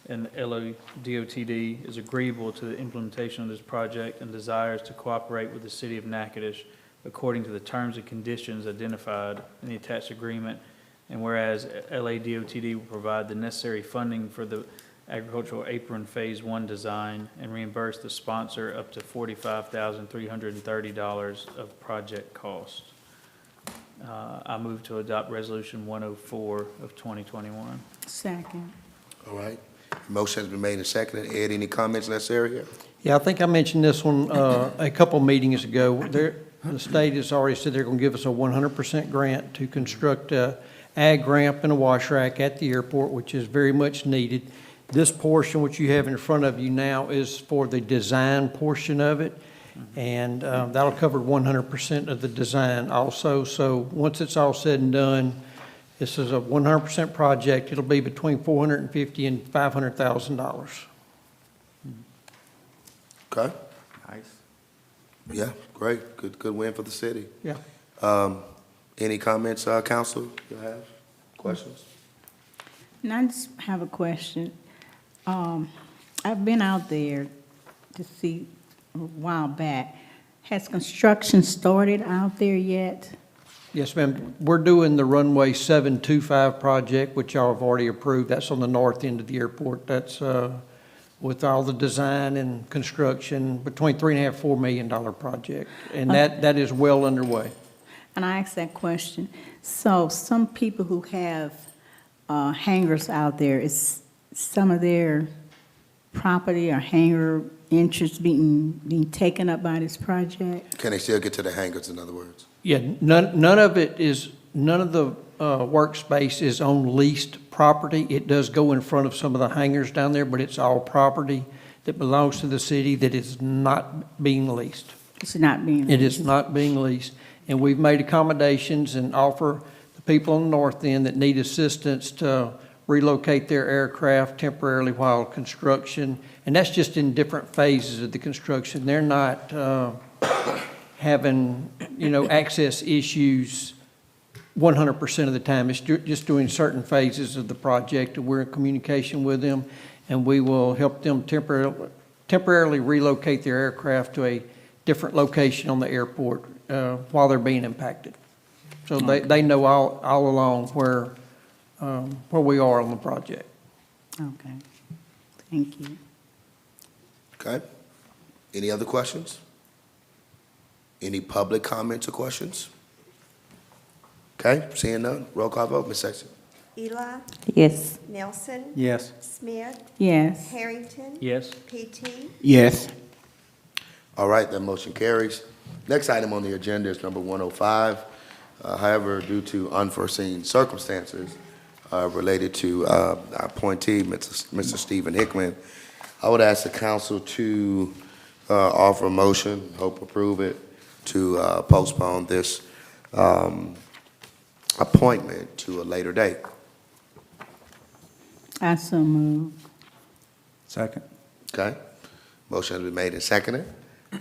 and the LADOTD is agreeable to the implementation of this project and desires to cooperate with the city of Natchitoches according to the terms and conditions identified in the attached agreement. And whereas LADOTD will provide the necessary funding for the agricultural apron Phase 1 design and reimburse the sponsor up to $45,330 of project cost. I move to adopt Resolution 104 of 2021. Second. All right, motion has been made and seconded. Ed, any comments in this area? Yeah, I think I mentioned this one a couple meetings ago. The state has already said they're going to give us a 100% grant to construct a ag ramp and a wash rack at the airport, which is very much needed. This portion, which you have in front of you now, is for the design portion of it, and that'll cover 100% of the design also. So once it's all said and done, this is a 100% project. It'll be between $450,000 and $500,000. Okay, Nice. yeah, great, good win for the city. Yeah. Any comments, council, you have, questions? And I just have a question. I've been out there to see a while back. Has construction started out there yet? Yes, ma'am. We're doing the runway 725 project, which y'all have already approved. That's on the north end of the airport. That's with all the design and construction, between $3.5 and $4 million project. And that is well underway. And I asked that question. So some people who have hangars out there, is some of their property or hangar interest being taken up by this project? Can they still get to the hangars, in other words? Yeah, none of it is, none of the workspace is on leased property. It does go in front of some of the hangars down there, but it's all property that belongs to the city that is not being leased. It's not being. It is not being leased. And we've made accommodations and offer the people on the north end that need assistance to relocate their aircraft temporarily while construction. And that's just in different phases of the construction. They're not having, access issues 100% of the time. It's just doing certain phases of the project, and we're in communication with them, and we will help them temporarily relocate their aircraft to a different location on the airport while they're being impacted. So they know all along where we are on the project. Okay, thank you. Okay. Any other questions? Any public comments or questions? Okay, seeing none, roll call vote, Ms. Sexton. Eli, Yes. Nelson, Yes. Smith, Yes. Harrington, Yes. PT, Yes. All right, that motion carries. Next item on the agenda is number 105. However, due to unforeseen circumstances related to our appointee, Mr. Stephen Hickman, I would ask the council to offer a motion, hope approve it, to postpone this appointment to a later date. I so move. Second. Okay? Motion has been made and seconded,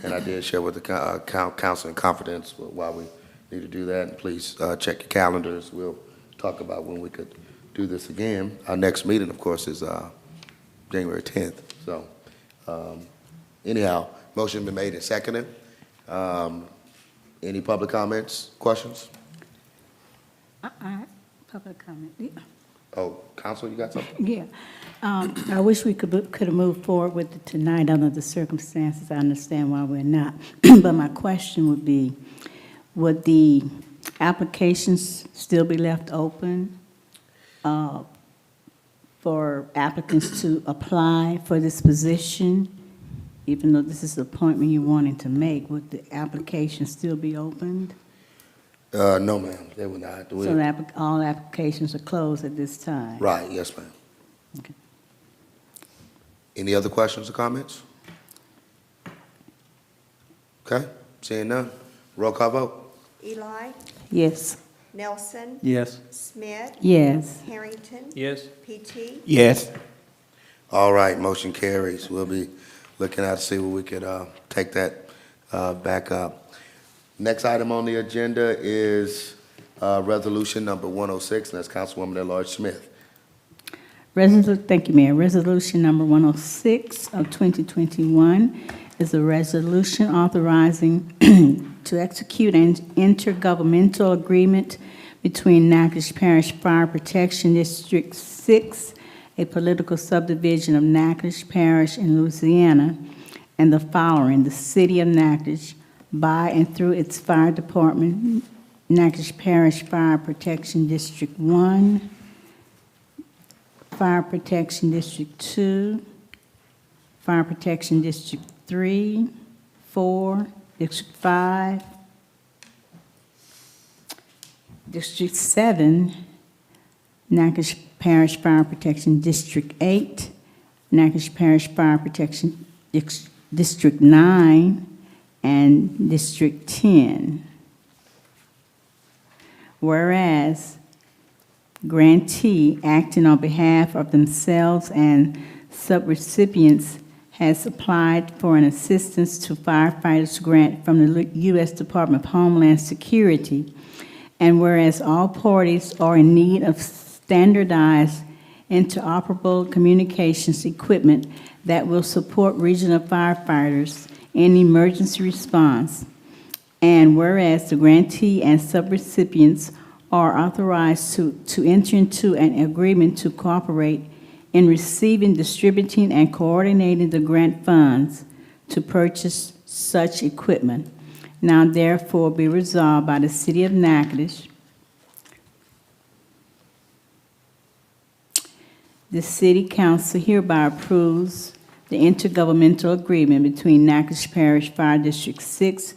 and I did share with the council in confidence why we need to do that. And please check your calendars. We'll talk about when we could do this again. Our next meeting, of course, is January 10th. So anyhow, motion has been made and seconded. Any public comments, questions? Public comment. Yeah. Oh, council, you got something? Yeah. I wish we could have moved forward with it tonight under the circumstances. I understand why we're not. But my question would be, would the applications still be left open for applicants to apply for this position? Even though this is the appointment you're wanting to make, would the application still be opened? No, ma'am, they will not. So all applications are closed at this time? Right, yes, ma'am. Okay. Any other questions or comments? Okay, seeing none, roll call vote. Eli, Yes. Nelson, Yes. Smith, Yes. Harrington, Yes. PT, Yes. All right, motion carries. We'll be looking at to see where we could take that back up. Next item on the agenda is resolution number 106, and that's Councilwoman at-large Smith. Thank you, Mayor. Resolution number 106 of 2021 is a resolution authorizing to execute an intergovernmental agreement between Natchitoches Parish Fire Protection District 6, a political subdivision of Natchitoches Parish in Louisiana, and the following: the City of Natchitoches, by and through its fire department, Natchitoches Parish Fire Protection District 1, Fire Protection District 2, Fire Protection District 3, 4, District 5, District 7, Natchitoches Parish Fire Protection District 8, Natchitoches Parish Fire Protection District 9, and District 10. Whereas grantee acting on behalf of themselves and subrecipients has applied for an assistance to firefighters grant from the U.S. Department of Homeland Security, and whereas all parties are in need of standardized interoperable communications equipment that will support regional firefighters in emergency response, and whereas the grantee and subrecipients are authorized to enter into an agreement to cooperate in receiving, distributing, and coordinating the grant funds to purchase such equipment. Now therefore be resolved by the City of Natchitoches. The City Council hereby approves the intergovernmental agreement between Natchitoches Parish Fire District 6,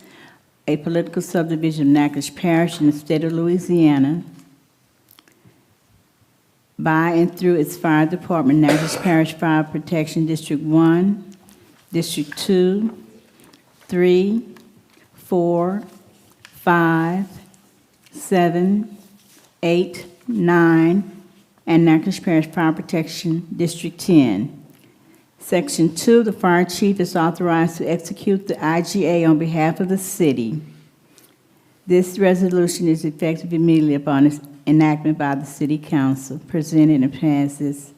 a political subdivision of Natchitoches Parish in the state of Louisiana, by and through its fire department, Natchitoches Parish Fire Protection District 1, District 2, 3, 4, 5, 7, 8, 9, and Natchitoches Parish Fire Protection District 10. Section 2, the fire chief is authorized to execute the IGA on behalf of the city. This resolution is effective immediately upon its enactment by the City Council. Presented and passes.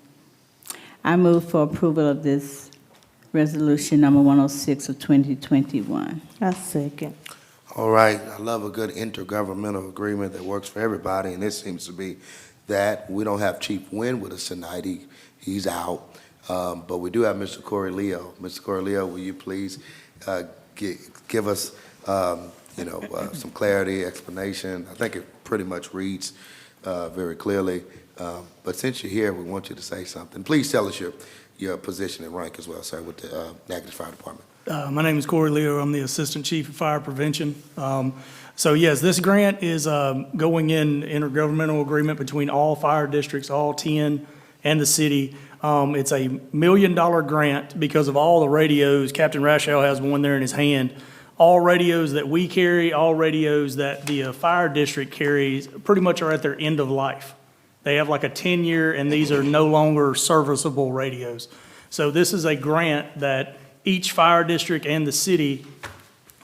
I move for approval of this resolution number 106 of 2021. I second. All right, I love a good intergovernmental agreement that works for everybody, and this seems to be that. We don't have Chief Wynn with us tonight. He's out. But we do have Mr. Corey Leo. Mr. Corey Leo, will you please give us, some clarity, explanation? I think it pretty much reads very clearly. But since you're here, we want you to say something. Please tell us your position and rank as well, sir, with the Natchitoches Fire Department. My name is Corey Leo. I'm the Assistant Chief of Fire Prevention. So yes, this grant is going in intergovernmental agreement between all fire districts, all 10, and the city. It's a $1 million grant because of all the radios. Captain Rashow has one there in his hand. All radios that we carry, all radios that the fire district carries pretty much are at their end of life. They have like a 10-year, and these are no longer serviceable radios. So this is a grant that each fire district and the city,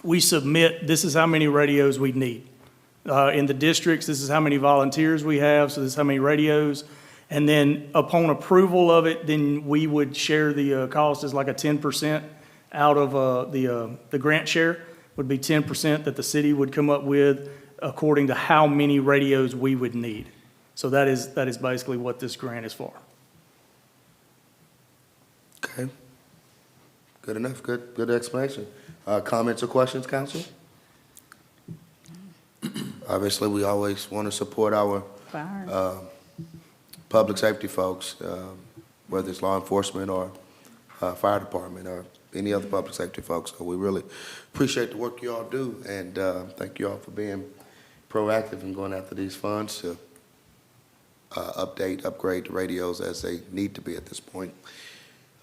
we submit, this is how many radios we need. In the districts, this is how many volunteers we have, so this is how many radios. And then upon approval of it, then we would share the cost as like a 10% out of the grant share would be 10% that the city would come up with according to how many radios we would need. So that is basically what this grant is for. Okay. Good enough. Good explanation. Comments or questions, council? Obviously, we always want to support our Fire. public safety folks, whether it's law enforcement or fire department or any other public safety folks. So we really appreciate the work you all do, and thank you all for being proactive and going after these funds to upgrade the radios as they need to be at this point.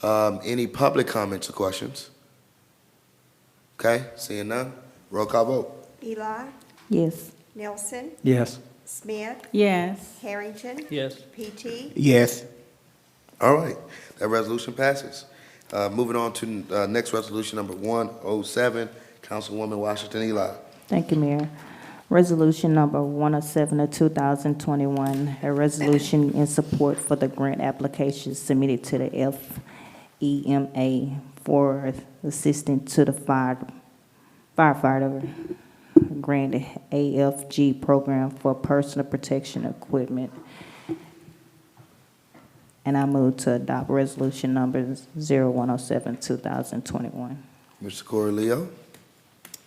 Any public comments or questions? Okay, seeing none, roll call vote. Eli, Yes. Nelson, Yes. Smith, Yes. Harrington, Yes. PT, Yes. All right, that resolution passes. Moving on to next resolution, number 107, Councilwoman Washington Eli. Thank you, Mayor. Resolution number 107 of 2021, a resolution in support for the grant application submitted to the FEMA for assisting to the firefighter grant AFG program for personal protection equipment. And I move to adopt resolution number 0107, 2021. Mr. Corey Leo.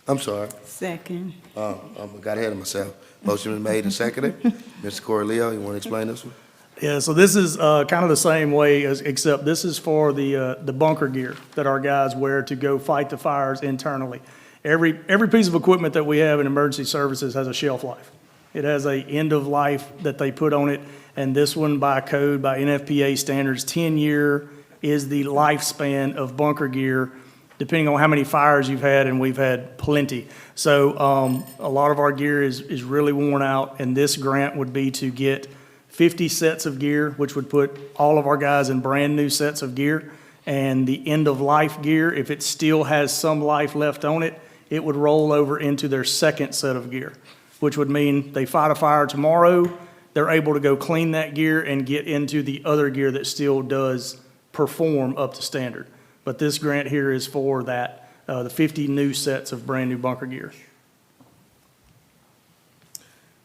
I'm sorry. Second. I got ahead of myself. Motion been made and seconded. Mr. Corey Leo, you want to explain this one? Yeah, so this is kind of the same way, except this is for the bunker gear that our guys wear to go fight the fires internally. Every piece of equipment that we have in emergency services has a shelf life. It has a end of life that they put on it, and this one by code, by NFPA standards, 10-year is the lifespan of bunker gear, depending on how many fires you've had, and we've had plenty. So a lot of our gear is really worn out, and this grant would be to get 50 sets of gear, which would put all of our guys in brand-new sets of gear. And the end-of-life gear, if it still has some life left on it, it would roll over into their second set of gear, which would mean they fight a fire tomorrow, they're able to go clean that gear and get into the other gear that still does perform up to standard. But this grant here is for that, the 50 new sets of brand-new bunker gear.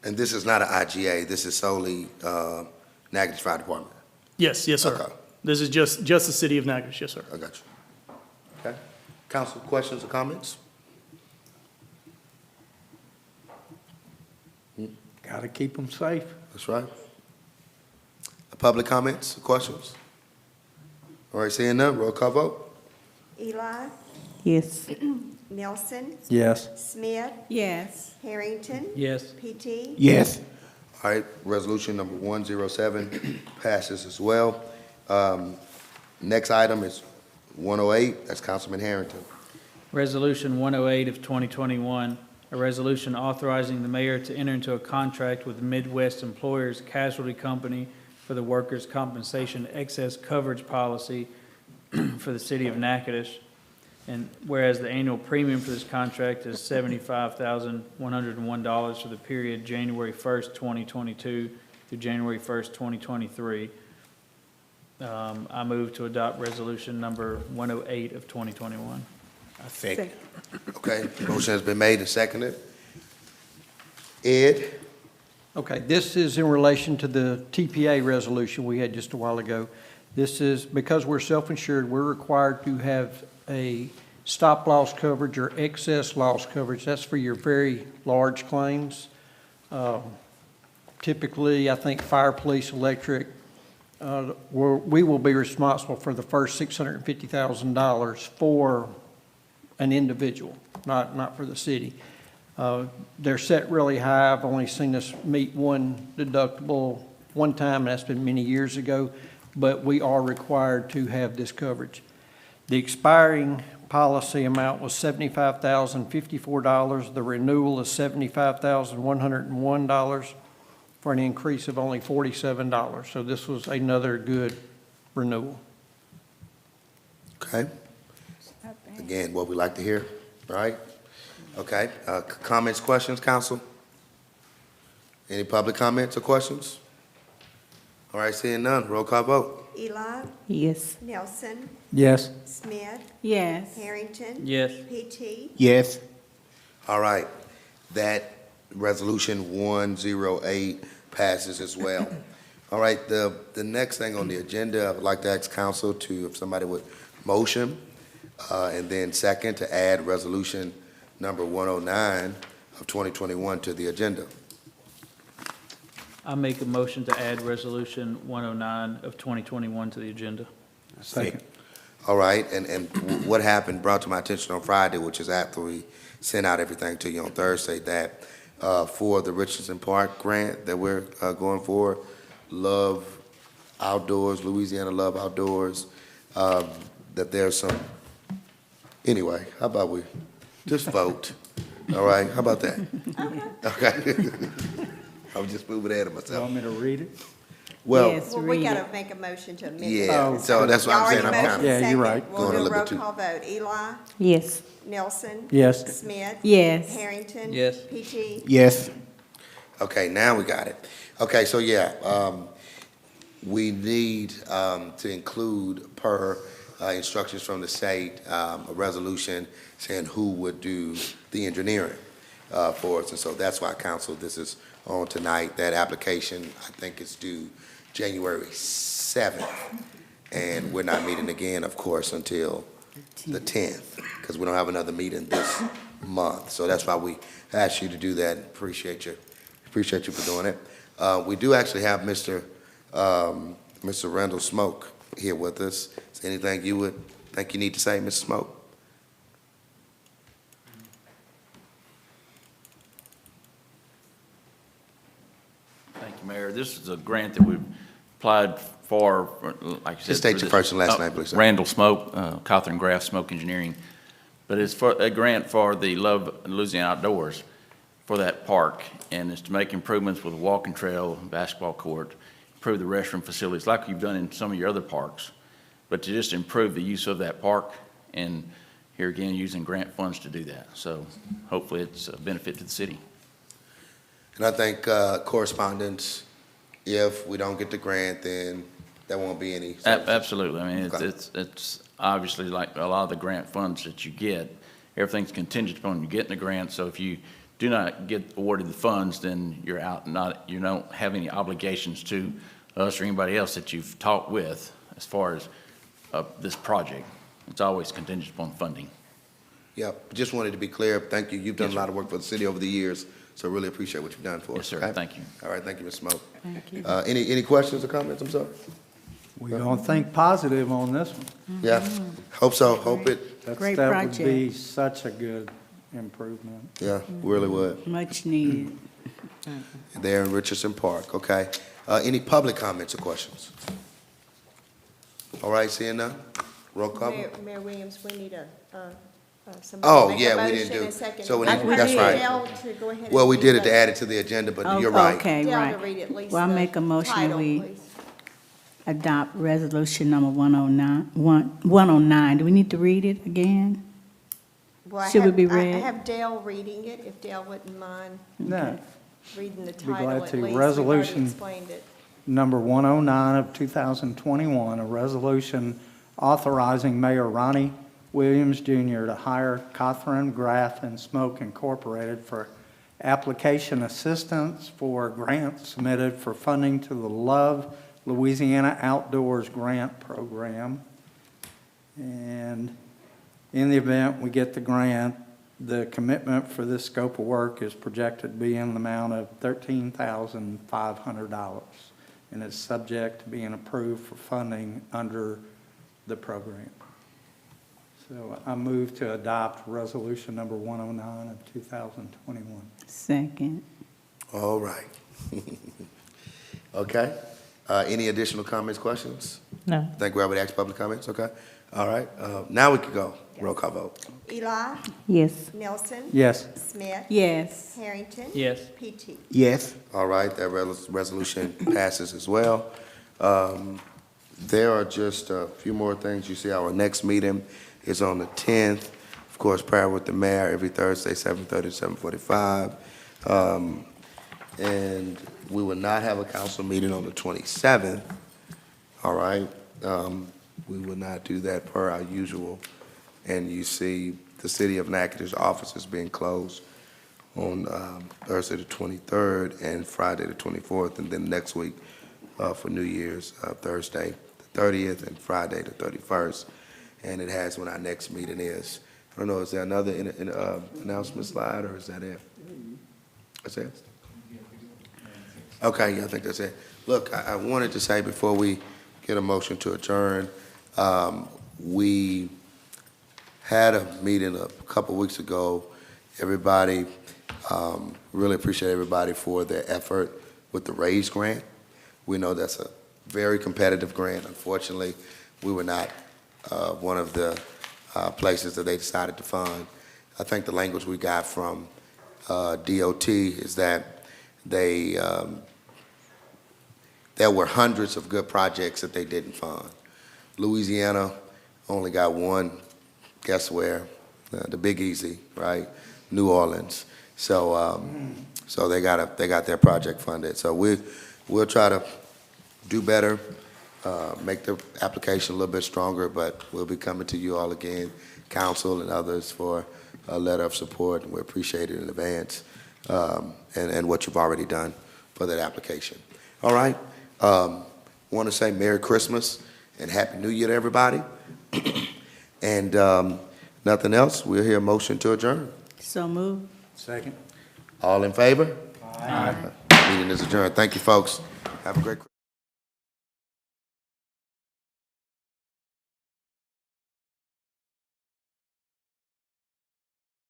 And this is not an IGA, this is solely Natchitoches Fire Department? Yes, sir. Okay. This is just the city of Natchitoches, yes, sir. I got you. Okay. Council, questions or comments? Got to keep them safe. That's right. Public comments, questions? All right, seeing none, roll call vote. Eli, Yes. Nelson, Yes. Smith, Yes. Harrington, Yes. PT, Yes. All right, resolution number 107 passes as well. Next item is 108, that's Councilman Harrington. Resolution 108 of 2021, a resolution authorizing the mayor to enter into a contract with Midwest Employers Casualty Company for the workers' compensation excess coverage policy for the city of Natchitoches. And whereas the annual premium for this contract is $75,101 for the period January 1st, 2022 through January 1st, 2023. I move to adopt resolution number 108 of 2021. I second. Okay, motion has been made and seconded. Ed? Okay, this is in relation to the TPA resolution we had just a while ago. This is, because we're self-insured, we're required to have a stop loss coverage or excess loss coverage. That's for your very large claims. Typically, I think fire, police, electric, we will be responsible for the first $650,000 for an individual, not for the city. They're set really high. I've only seen us meet one deductible one time, and that's been many years ago, but we are required to have this coverage. The expiring policy amount was $75,054. The renewal is $75,101 for an increase of only $47. So this was another good renewal. Okay. Again, what we like to hear, right? Okay, comments, questions, council? Any public comments or questions? All right, seeing none, roll call vote. Eli, Yes. Nelson, Yes. Smith, Yes. Harrington, Yes. PT, Yes. All right, that resolution 108 passes as well. All right, the next thing on the agenda, I would like to ask council to, if somebody would motion, and then second to add resolution number 109 of 2021 to the agenda. I make a motion to add resolution 109 of 2021 to the agenda. Second. All right, and what happened, brought to my attention on Friday, which is after we sent out everything to you on Thursday, that for the Richardson Park grant that we're going for, Love Outdoors, Louisiana Love Outdoors, that there's some, anyway, how about we just vote? All right, how about that? Okay. I was just moving ahead of You myself. want me to read it? Well, Yes, well, we read gotta it. make a motion to amend. it. yeah, so that's what I'm saying, I'm Y'all already kind Yeah, of, you're motioned right. second. Going a We'll do a little roll bit too- call vote. Eli, Yes. Nelson, Yes. Smith, Yes. Harrington. Yes. PT, Yes. okay, now we got it. Okay, so yeah, we need to include per instructions from the state, a resolution saying who would do the engineering for us. And so that's why, council, this is on tonight. That application, I think, is due January 7th. And we're not meeting again, of course, until the 10th, because we don't have another meeting this month. So that's why we asked you to do that. Appreciate you for doing it. We do actually have Mr. Randall Smoke here with us. Is there anything you would think you need to say, Mr. Smoke? Mayor. This is a grant that we've applied for, like you said. Just state your first and last name, please, sir. Randall Smoke, Cawthorn Graff Smoke Engineering. But it's for a grant for the Love Louisiana Outdoors for that park. And it's to make improvements with a walking trail, basketball court, improve the restroom facilities like you've done in some of your other parks, but to just improve the use of that park, and here again, using grant funds to do that. So hopefully it's a benefit to the city. And I think correspondence, if we don't get the grant, then there won't be any. Absolutely. I mean, Okay. it's obviously like a lot of the grant funds that you get, everything's contingent upon you getting the grant. So if you do not get awarded the funds, then you're out, you don't have any obligations to us or anybody else that you've talked with as far as this project. It's always contingent upon funding. Yeah, just wanted to be clear. Thank you. You've done Yes, a lot of work for the city over the years, so really appreciate what you've done for us. Yes, sir. Okay? Thank you. All right, thank you, Ms. Smoke. Thank you. Any questions or comments? I'm sorry. We're going to think positive on this one. Yeah, hope so. Hope it, Great That would project. be such a good improvement. yeah, really would. Much needed. There in Richardson Park, okay? Any public comments or questions? All right, seeing none? Roll call. Mayor Williams, we need somebody Oh, to make a yeah, we motion didn't do- and second. so we I need- heard that's right. Dale to go ahead and Well, we read did it the- to add it to the agenda, but Oh, you're right. Okay, Dale to right. read at least Well, I the make a motion title, we please. adopt resolution number 109. Do we need to read it again? Well, I Should we have- be I read? have Dale reading it, if Dale wouldn't mind No. reading the Be title glad at to. least. We've Resolution. already explained it. Number 109 of 2021, a resolution authorizing Mayor Ronnie Williams Jr. to hire Cawthorn Graff and Smoke Incorporated for application assistance for a grant submitted for funding to the Love Louisiana Outdoors Grant Program. And in the event we get the grant, the commitment for this scope of work is projected to be in the amount of $13,500, and is subject to being approved for funding under the program. So I move to adopt resolution number 109 of 2021. Second. All right. Okay. Any additional comments, questions? No. Think we already asked public comments, okay? All right, now we can go. Roll call vote. Eli, Yes. Nelson. Yes. Smith. Yes. Harrington. Yes. PT. Yes. All right, that resolution passes as well. There are just a few more things. You see, our next meeting is on the 10th. Of course, prayer with the mayor every Thursday, 7:30 to 7:45. And we will not have a council meeting on the 27th. All right? We will not do that per our usual. And you see the city of Natchitoches offices being closed on Thursday the 23rd and Friday the 24th, and then next week for New Year's, Thursday the 30th and Friday the 31st. And it has when our next meeting is. I don't know, is there another announcement slide, or is that it? That's it? Okay, yeah, I think that's it. Look, I wanted to say before we get a motion to adjourn, we had a meeting a couple weeks ago. Everybody, really appreciate everybody for their effort with the RAISE grant. We know that's a very competitive grant. Unfortunately, we were not one of the places that they decided to fund. I think the language we got from DOT is that there were hundreds of good projects that they didn't fund. Louisiana only got one, guess where? The Big Easy, right? New Orleans. So so they got their project funded. So we'll try to do better, make the application a little bit stronger, but we'll be coming to you all again, council and others, for a letter of support, and we appreciate it in advance, and what you've already done for that application. All right? Want to say Merry Christmas and Happy New Year to everybody. And nothing else, we'll hear a motion to adjourn. So moved. Second. All in favor? Aye. Meeting is adjourned. Thank you, folks. Have a great Christmas.